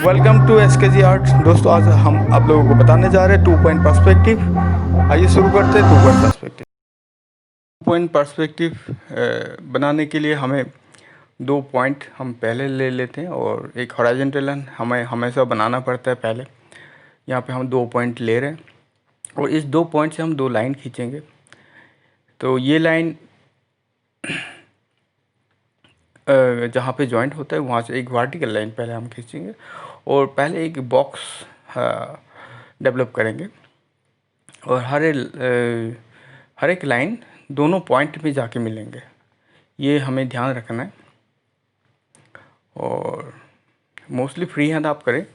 Welcome to SKG art. दोस्तों, आज हम आप लोगों को बताने जा रहे हैं 2 पॉइंट पर्सपेक्टिव। आइए शुरू करते हैं 2 पॉइंट पर्सपेक्टिव। 2 पॉइंट पर्सपेक्टिव बनाने के लिए हमें 2 पॉइंट हम पहले ले लेते हैं और एक हॉरिजॉन्टल लाइन हमें हमेशा बनाना पड़ता है पहले। यहाँ पे हम 2 पॉइंट ले रहे हैं और इस 2 पॉइंट से हम 2 लाइन खींचेंगे। तो ये लाइन जहाँ पे जॉइंट होता है वहाँ से एक वर्टिकल लाइन पहले हम खींचेंगे और पहले एक बॉक्स डेवलप करेंगे और हर एक लाइन दोनों पॉइंट में जाके मिलेंगे। ये हमें ध्यान रखना है और मोस्टली फ्री हैंड आप करें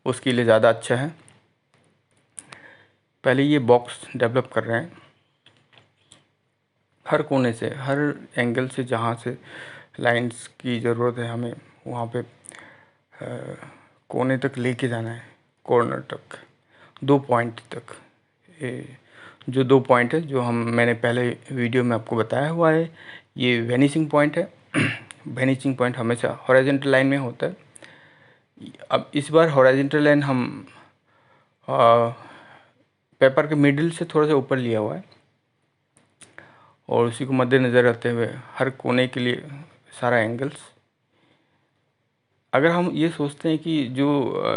उसके लिए ज़्यादा अच्छा है। पहले ये बॉक्स डेवलप कर रहे हैं, हर कोने से हर एंगल से जहाँ से लाइंस की ज़रूरत है हमें वहाँ पे कोने तक लेके जाना है, कॉर्नर तक 2 पॉइंट तक। जो 2 पॉइंट है जो मैंने पहले वीडियो में आपको बताया हुआ है, ये वेनिशिंग पॉइंट है। वेनिशिंग पॉइंट हमेशा हॉरिजॉन्टल लाइन में होता है। अब इस बार हॉरिजॉन्टल लाइन हम पेपर के मिडिल से थोड़ा सा ऊपर लिया हुआ है और उसी को मद्देनज़र रखते हुए हर कोने के लिए सारा एंगल्स। अगर हम ये सोचते हैं कि जो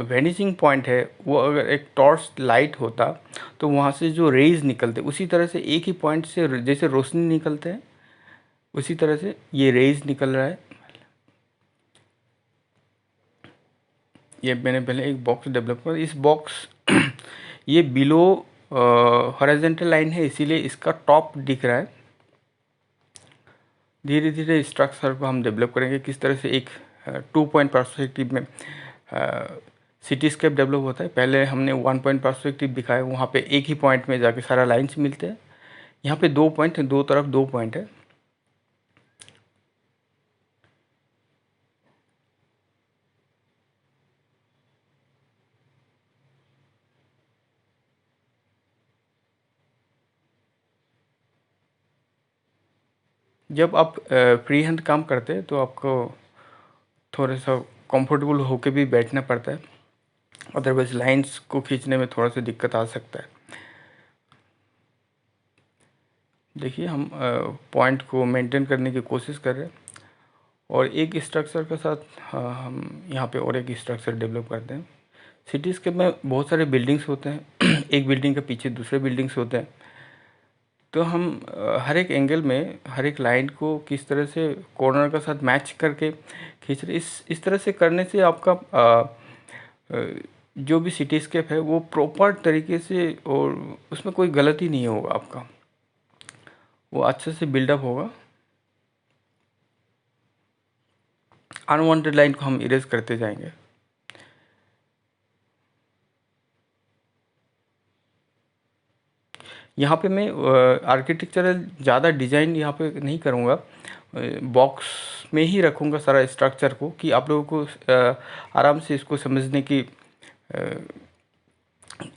वेनिशिंग पॉइंट है वो अगर एक टॉर्च लाइट होता तो वहाँ से जो रेज निकलते उसी तरह से एक ही पॉइंट से जैसे रोशनी निकलते हैं उसी तरह से ये रेज निकल रहा है। ये मैंने पहले एक बॉक्स डेवलप किया। इस बॉक्स ये बिलो हॉरिजॉन्टल लाइन है इसीलिए इसका टॉप दिख रहा है। धीरे धीरे स्ट्रक्चर को हम डेवलप करेंगे किस तरह से एक 2 पॉइंट पर्सपेक्टिव में सिटीस्केप डेवलप होता है। पहले हमने 1 पॉइंट पर्सपेक्टिव दिखाया, वहाँ पे एक ही पॉइंट में जाके सारा लाइन्स मिलते हैं। यहाँ पे 2 पॉइंट है, दो तरफ 2 पॉइंट है। जब आप फ्री हैंड काम करते हैं तो आपको थोड़ा सा कंफर्टेबल होके भी बैठना पड़ता है, अदरवाइज लाइंस को खींचने में थोड़ा सा दिक्कत आ सकता है। देखिए हम पॉइंट को मेंटेन करने की कोशिश कर रहे हैं और एक स्ट्रक्चर के साथ हम यहाँ पे और एक स्ट्रक्चर डेवलप करते हैं। सिटीज़ के में बहुत सारे बिल्डिंग्स होते हैं एक बिल्डिंग के पीछे दूसरे बिल्डिंग्स होते हैं। तो हम हर एक एंगल में हर एक लाइन को किस तरह से कॉर्नर के साथ मैच करके खींच रहे, इस तरह से करने से आपका जो भी सिटीस्केप है वो प्रॉपर तरीके से और उसमें कोई गलती नहीं होगा, आपका वो अच्छे से बिल्डअप होगा। अनवांटेड लाइन को हम इरेज करते जाएंगे। यहाँ पे मैं आर्किटेक्चरल ज़्यादा डिज़ाइन यहाँ पे नहीं करूँगा, बॉक्स में ही रखूँगा सारा स्ट्रक्चर को कि आप लोगों को आराम से इसको समझने की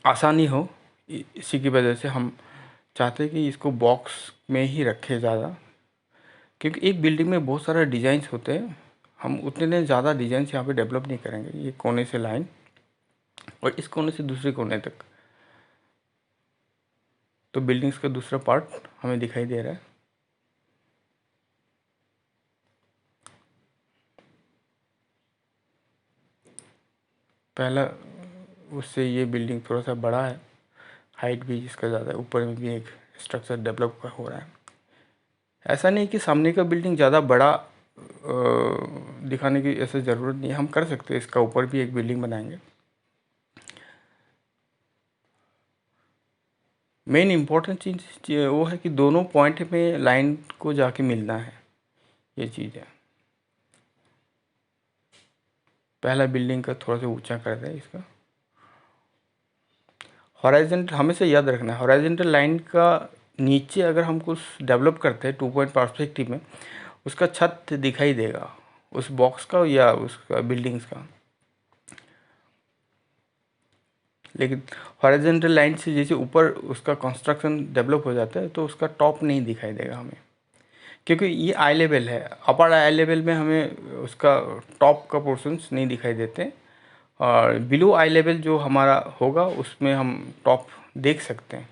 आसानी हो। इसी की वजह से हम चाहते हैं कि इसको बॉक्स में ही रखें ज़्यादा, क्योंकि एक बिल्डिंग में बहुत सारा डिज़ाइंस होते हैं। हम उतने ज़्यादा डिज़ाइंस यहाँ पे डेवलप नहीं करेंगे। ये कोने से लाइन और इस कोने से दूसरे कोने तक, तो बिल्डिंग्स का दूसरा पार्ट हमें दिखाई दे रहा है। पहला उससे ये बिल्डिंग थोड़ा सा बड़ा है, हाइट भी इसका ज़्यादा है, ऊपर में भी एक स्ट्रक्चर डेवलप हो रहा है। ऐसा नहीं कि सामने का बिल्डिंग ज़्यादा बड़ा दिखाने की ऐसे ज़रूरत नहीं है, हम कर सकते हैं इसका ऊपर भी एक बिल्डिंग बनाएंगे। मेन इम्पोर्टेंट चीज़ वो है कि दोनों पॉइंट में लाइन को जाके मिलना है, ये चीज़ है। पहला बिल्डिंग का थोड़ा सा ऊंचा कर दें इसका। हॉरिजॉन्टल हमेशा याद रखना है, हॉरिजॉन्टल लाइन का नीचे अगर हम कुछ डेवलप करते हैं 2 पॉइंट पर्सपेक्टिव में, उसका छत दिखाई देगा उस बॉक्स का या उसका बिल्डिंग्स का। लेकिन हॉरिजॉन्टल लाइन से जैसे ऊपर उसका कंस्ट्रक्शन डेवलप हो जाता है तो उसका टॉप नहीं दिखाई देगा हमें, क्योंकि ये आई लेवल है। अपर आई लेवल में हमें उसका टॉप का पोर्शंस नहीं दिखाई देते, और बिलो आई लेवल जो हमारा होगा उसमें हम टॉप देख सकते हैं।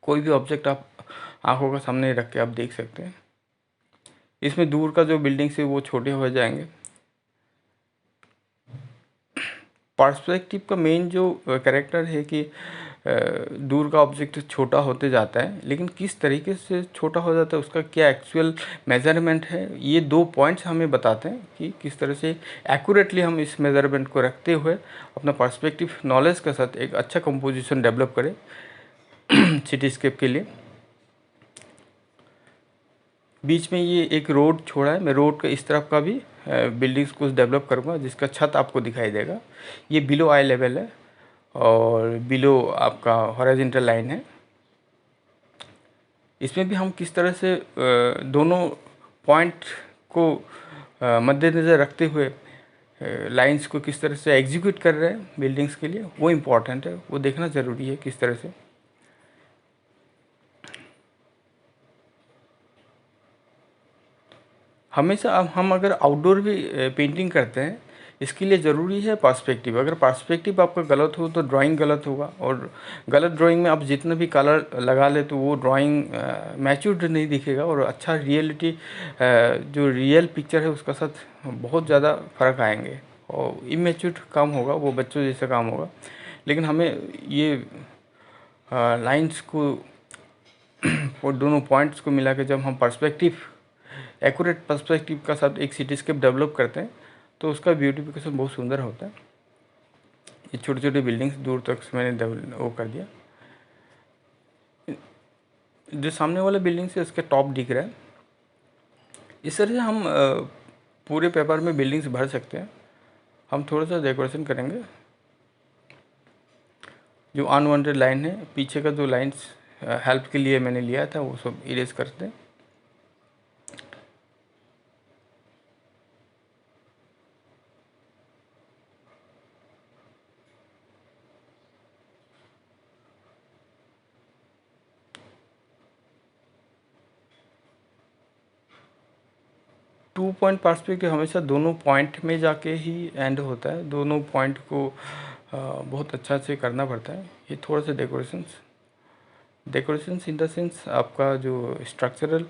कोई भी ऑब्जेक्ट आप आंखों के सामने रख के आप देख सकते हैं। इसमें दूर का जो बिल्डिंग्स है वो छोटे हो जाएंगे। पर्सपेक्टिव का मेन जो कैरेक्टर है कि दूर का ऑब्जेक्ट छोटा होते जाता है, लेकिन किस तरीके से छोटा हो जाता है उसका क्या एक्चुअल मेजरमेंट है, ये 2 पॉइंट्स हमें बताते हैं कि किस तरह से एक्यूरेटली हम इस मेजरमेंट को रखते हुए अपना पर्सपेक्टिव नॉलेज के साथ एक अच्छा कंपोजिशन डेवलप करें सिटीस्केप के लिए। बीच में ये एक रोड छोड़ा है, मैं रोड के इस तरफ का भी बिल्डिंग्स कुछ डेवलप करूँगा जिसका छत आपको दिखाई देगा। ये बिलो आई लेवल है और बिलो आपका हॉरिजॉन्टल लाइन है। इसमें भी हम किस तरह से दोनों पॉइंट को मद्देनज़र रखते हुए लाइंस को किस तरह से एग्जीक्यूट कर रहे हैं बिल्डिंग्स के लिए, वो इम्पॉर्टेंट है, वो देखना ज़रूरी है किस तरह से। हमेशा अब हम अगर आउटडोर भी पेंटिंग करते हैं, इसके लिए ज़रूरी है पर्सपेक्टिव। अगर पर्सपेक्टिव आपका गलत हो तो ड्राइंग गलत होगा, और गलत ड्राइंग में आप जितना भी कलर लगा ले तो वो ड्राइंग मैच्योर्ड नहीं दिखेगा, और अच्छा रियलिटी जो रियल पिक्चर है उसका साथ बहुत ज़्यादा फ़र्क आएंगे और इमेच्योर्ड काम होगा, वो बच्चों जैसा काम होगा। लेकिन हमें ये लाइंस को और दोनों पॉइंट्स को मिला के जब हम पर्सपेक्टिव एक्यूरेट पर्सपेक्टिव का साथ एक सिटीस्केप डेवलप करते हैं तो उसका ब्यूटिफिकेशन बहुत सुंदर होता है। ये छोटे छोटे बिल्डिंग्स दूर तक मैंने वो कर दिया। जो सामने वाला बिल्डिंग से उसके टॉप दिख रहा है। इस तरह से हम पूरे पेपर में बिल्डिंग्स भर सकते हैं। हम थोड़ा सा डेकोरेशन करेंगे। जो अनवांटेड लाइन है, पीछे का जो लाइन्स हेल्प के लिए मैंने लिया था वो सब इरेज करते हैं। 2 पॉइंट पर्सपेक्टिव हमेशा दोनों पॉइंट में जाके ही एंड होता है। दोनों पॉइंट को बहुत अच्छा से करना पड़ता है। ये थोड़ा सा डेकोरेशंस इन द सेंस आपका जो स्ट्रक्चरल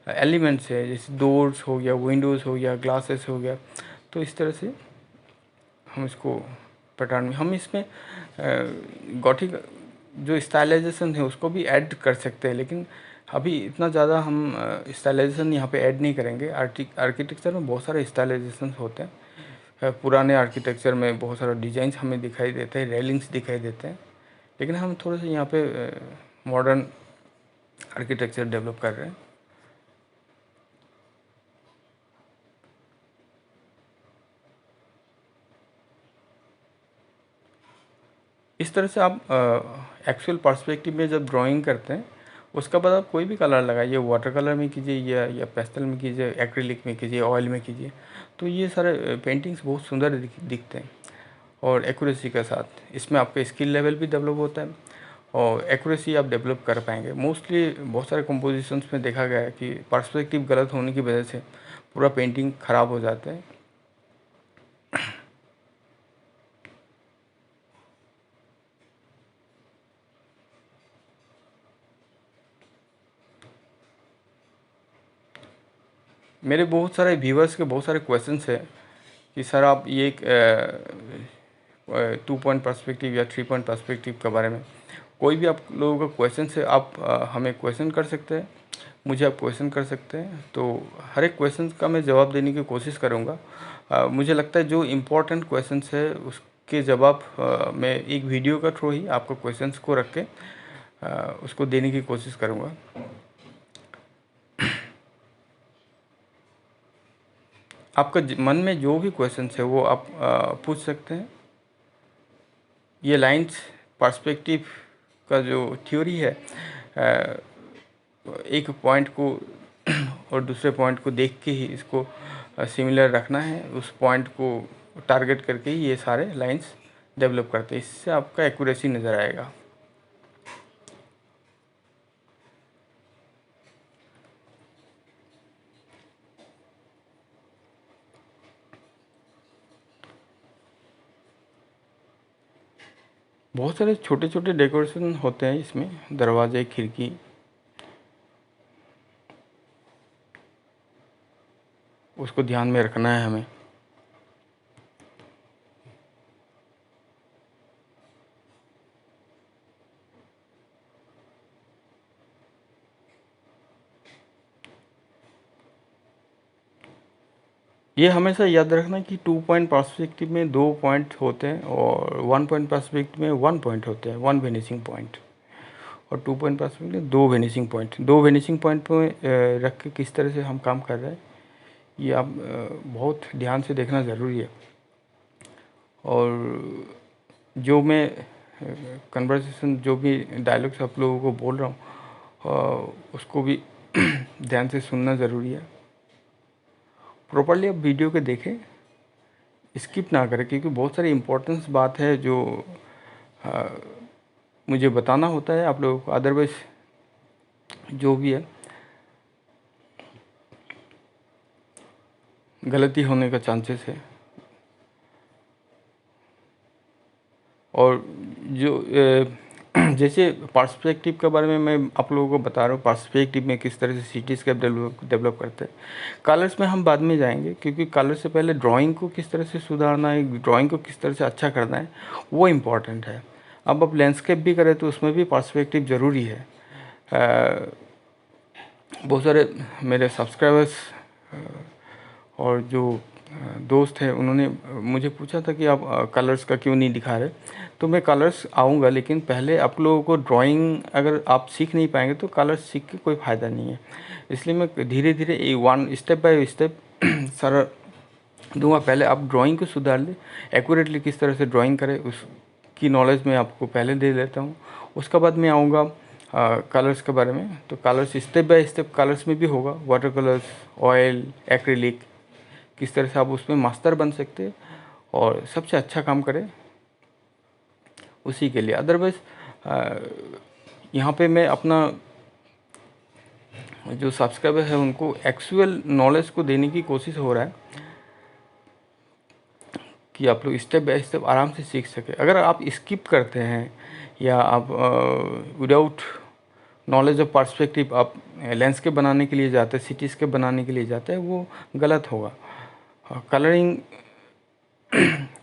एलिमेंट्स है, जैसे डोर्स हो गया, विंडोज़ हो गया, ग्लासेस हो गया, तो इस तरह से हम इसको पैटर्न में हम इसमें गॉथिक जो स्टाइलाइजेशन है उसको भी ऐड कर सकते हैं, लेकिन अभी इतना ज़्यादा हम स्टाइलाइजेशन यहाँ पे ऐड नहीं करेंगे। आर्किटेक्चर में बहुत सारे स्टाइलाइजेशन होते हैं। पुराने आर्किटेक्चर में बहुत सारा डिज़ाइंस हमें दिखाई देते हैं, रेलिंग्स दिखाई देते हैं, लेकिन हम थोड़े से यहाँ पे मॉडर्न आर्किटेक्चर डेवलप कर रहे हैं। इस तरह से आप एक्चुअल पर्सपेक्टिव में जब ड्राइंग करते हैं उसका बाद आप कोई भी कलर लगाइए, वाटर कलर में कीजिए या पेस्टल में कीजिए, एक्रिलिक में कीजिए, ऑयल में कीजिए, तो ये सारे पेंटिंग्स बहुत सुंदर दिखते हैं और एक्यूरेसी के साथ। इसमें आपका स्किल लेवल भी डेवलप होता है और एक्यूरेसी आप डेवलप कर पाएंगे। मोस्टली बहुत सारे कंपोजिशंस में देखा गया है कि पर्सपेक्टिव गलत होने की वजह से पूरा पेंटिंग ख़राब हो जाता है। मेरे बहुत सारे व्यूवर्स के बहुत सारे क्वेश्चंस है कि सर आप ये 2 पॉइंट पर्सपेक्टिव या 3 पॉइंट पर्सपेक्टिव के बारे में कोई भी आप लोगों का क्वेश्चन है, आप हमें क्वेश्चन कर सकते हैं, मुझे आप क्वेश्चन कर सकते हैं। तो हर एक क्वेश्चन का मैं जवाब देने की कोशिश करूँगा। मुझे लगता है जो इम्पोर्टेंट क्वेश्चन है उसके जवाब मैं एक वीडियो का थ्रू ही आपको क्वेश्चंस को रख के उसको देने की कोशिश करूँगा। आपका मन में जो भी क्वेश्चन है वो आप पूछ सकते हैं। ये लाइंस पर्सपेक्टिव का जो थ्योरी है, एक पॉइंट को और दूसरे पॉइंट को देख के ही इसको सिमिलर रखना है, उस पॉइंट को टारगेट करके ही ये सारे लाइंस डेवलप करते हैं। इससे आपका एक्यूरेसी नज़र आएगा। बहुत सारे छोटे छोटे डेकोरेशन होते हैं इसमें, दरवाजे, खिड़की, उसको ध्यान में रखना है हमें। ये हमेशा याद रखना कि 2 पॉइंट पर्सपेक्टिव में 2 पॉइंट होते हैं और 1 पॉइंट पर्सपेक्टिव में 1 पॉइंट होते हैं, 1 वेनिशिंग पॉइंट। और 2 पॉइंट पर्सपेक्टिव में 2 वेनिशिंग पॉइंट। 2 वेनिशिंग पॉइंट में रख के किस तरह से हम काम कर रहे हैं, ये आप बहुत ध्यान से देखना ज़रूरी है। और जो मैं कन्वर्सेशन, जो भी डायलॉग्स आप लोगों को बोल रहा हूँ, उसको भी ध्यान से सुनना ज़रूरी है। प्रॉपरली आप वीडियो को देखें, स्किप ना करें, क्योंकि बहुत सारी इम्पोर्टेंस बात है जो मुझे बताना होता है आप लोगों को, अदरवाइज जो भी है गलती होने का चांसेस है। और जो जैसे पर्सपेक्टिव के बारे में मैं आप लोगों को बता रहा हूँ, पर्सपेक्टिव में किस तरह से सिटीस्केप डेवलप करते हैं। कलर्स में हम बाद में जाएंगे, क्योंकि कलर से पहले ड्राइंग को किस तरह से सुधारना है, ड्राइंग को किस तरह से अच्छा करना है, वो इम्पॉर्टेंट है। अब आप लैंडस्केप भी करें तो उसमें भी पर्सपेक्टिव ज़रूरी है। बहुत सारे मेरे सब्सक्राइबर्स और जो दोस्त हैं, उन्होंने मुझे पूछा था कि आप कलर्स का क्यों नहीं दिखा रहे। तो मैं कलर्स आऊँगा, लेकिन पहले आप लोगों को ड्राइंग अगर आप सीख नहीं पाएंगे तो कलर्स सीख के कोई फ़ायदा नहीं है। इसलिए मैं धीरे धीरे वन स्टेप बाय स्टेप सारा दूंगा। पहले आप ड्राइंग को सुधार लें, एक्यूरेटली किस तरह से ड्राइंग करें उसकी नॉलेज मैं आपको पहले दे देता हूँ। उसके बाद मैं आऊँगा कलर्स के बारे में। तो colours step by step colours में भी होगा, वाटर कलर्स, ऑयल, एक्रिलिक, किस तरह से आप उसमें मास्टर बन सकते हैं और सबसे अच्छा काम करें उसी के लिए। अदरवाइज़ यहाँ पे मैं अपना जो सब्सक्राइबर है उनको एक्चुअल नॉलेज को देने की कोशिश हो रहा है कि आप लोग स्टेप बाय स्टेप आराम से सीख सके। अगर आप स्किप करते हैं या आप विदाउट नॉलेज ऑफ पर्सपेक्टिव आप लैंडस्केप बनाने के लिए जाते हैं, सिटीस्केप बनाने के लिए जाते हैं, वो गलत होगा। कलरिंग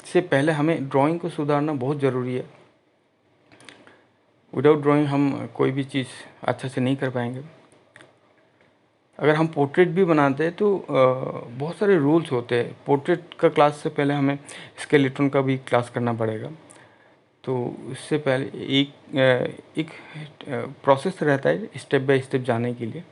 से पहले हमें ड्राइंग को सुधारना बहुत ज़रूरी है। विदाउट ड्राइंग हम कोई भी चीज़ अच्छा से नहीं कर पाएंगे। अगर हम पोर्ट्रेट भी बनाते हैं तो बहुत सारे रूल्स होते हैं। पोर्ट्रेट का क्लास से पहले हमें स्केलेटन का भी क्लास करना पड़ेगा। तो उससे पहले एक प्रोसेस रहता है स्टेप बाय स्टेप जाने के लिए।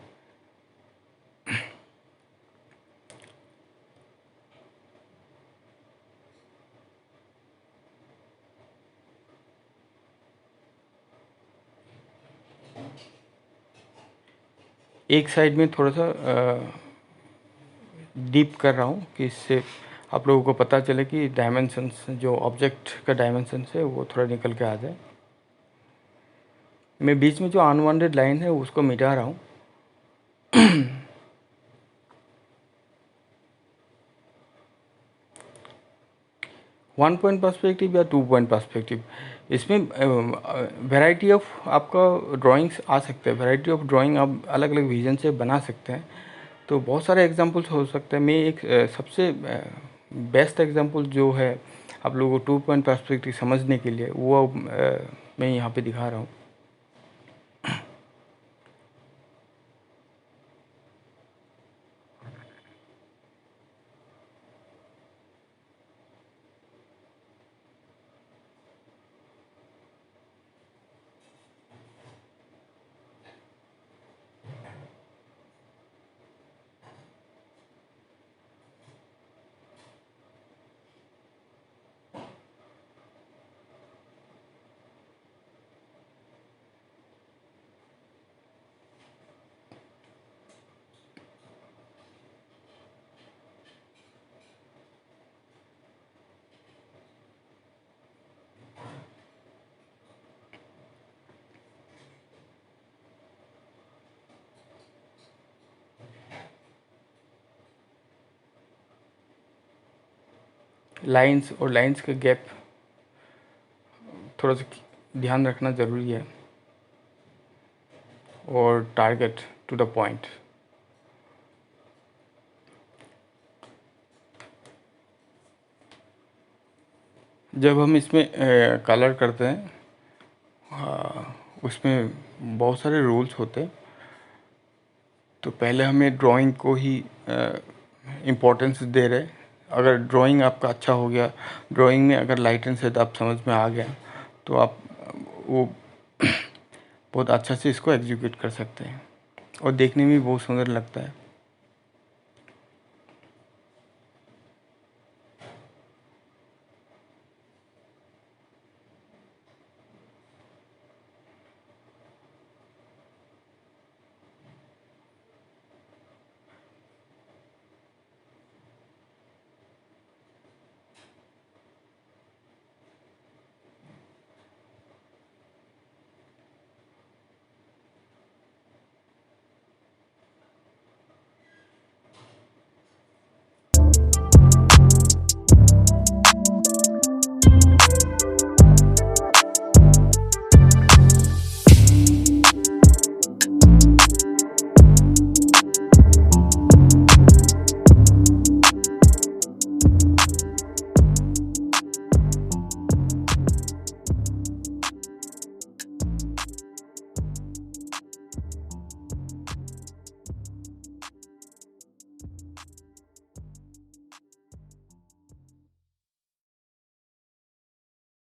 एक साइड में थोड़ा सा डीप कर रहा हूँ कि इससे आप लोगों को पता चले कि डायमेंशंस, जो ऑब्जेक्ट का डायमेंशंस है वो थोड़ा निकल के आ जाए। मैं बीच में जो अनवांटेड लाइन है उसको मिटा रहा हूँ। 1 पॉइंट पर्सपेक्टिव या 2 पॉइंट पर्सपेक्टिव, इसमें वैरायटी ऑफ आपका ड्राइंग्स आ सकते हैं। वैरायटी ऑफ ड्राइंग आप अलग अलग विजन से बना सकते हैं। तो बहुत सारे एग्जांपल्स हो सकते हैं। मैं एक सबसे बेस्ट एग्जांपल जो है आप लोगों को 2 पॉइंट पर्सपेक्टिव समझने के लिए, वो मैं यहाँ पे दिखा रहा हूँ। लाइंस और लाइंस का गैप थोड़ा सा ध्यान रखना ज़रूरी है और टारगेट टू द पॉइंट। जब हम इसमें कलर करते हैं उसमें बहुत सारे रूल्स होते हैं। तो पहले हमें ड्राइंग को ही इम्पोर्टेंस दे रहे। अगर ड्राइंग आपका अच्छा हो गया, ड्राइंग में अगर लाइट एंड शेड आप समझ में आ गया तो आप वो बहुत अच्छा से इसको एग्जीक्यूट कर सकते हैं और देखने में भी बहुत सुंदर लगता है।